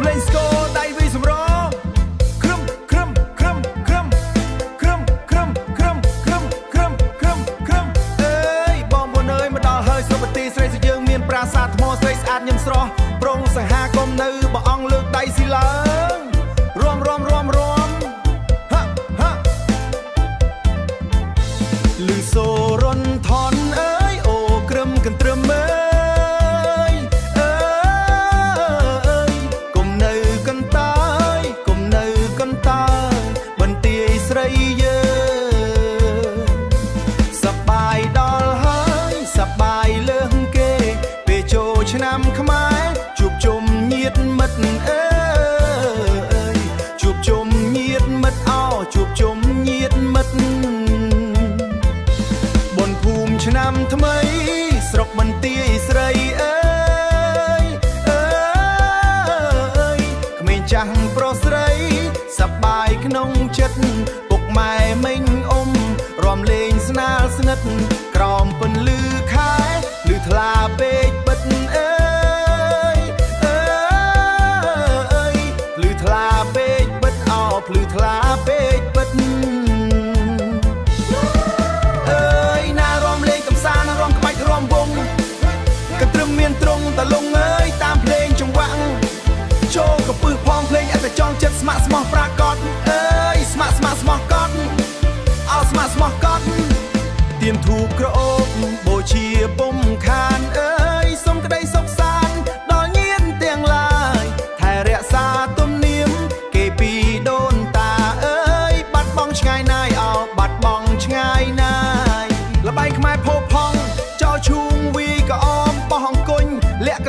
Let's go ដៃវិសម្រក្រឹមក្រឹមក្រឹមក្រឹមក្រឹមក្រឹមក្រឹមក្រឹមក្រឹមក្រឹមក្រឹមអើយបងប្អូនអើយមកដល់ហើយសុបទីស្រីស្យើងមានប្រាសាទថ្មស្រីស្អាតញឹមស្រស់ប្រងសង្ហាកុំនៅបងអង្គលើកដៃស៊ីឡើងរួមហាលឺសូរនថនអើយអូក្រឹមកន្ទ្រឹមអើយអើយកុំនៅកន្តើយកុំនៅកន្តើយបន្ទាយស្រីយើងសប្បាយដល់ហើយសប្បាយលើសគេពេលចូលឆ្នាំខ្មែរជួបជុំញាតិមិត្តអើយជួបជុំញាតិមិត្តជួបជុំញាតិមិត្តឆ្នាំថ្មីស្រុកបន្ទាយស្រីអើយអើយក្មេងចាស់ប្រុសស្រីសប្បាយក្នុងចិត្តពុកម៉ែមិញអ៊ំរំលេងស្នាលស្និទ្ធក្រោមពន្លឺខែលឺថ្លាពេកបិទអើយអើយលឺថ្លាពេកបិទភ្លឺថ្លាពេកបិទរំវងកន្ទ្រឹមមានទ្រង់តលងអើយតាមភ្លេងចង្វាក់ចូលកពឹសផងភ្លេងអត់តែចង់ចិត្តស្ម័គ្រស្មោះប្រាកដអើយស្ម័គ្រស្មោះកត់ស្ម័គ្រស្មោះកត់ទៀនធូបក្រអូបបូជាពុំខានអើយសូមក្តីសុខសាន្តដល់ញាតិទាំងឡាយថែរក្សាទំនៀមគេពីដូនតាអើយបាត់បង់ឆ្ងាយណាយបាត់បង់ឆ្ងាយណាយល្បែងខ្មែរផោផង់ឈូងវីក៏អមបោះអង្គុញលាក់ក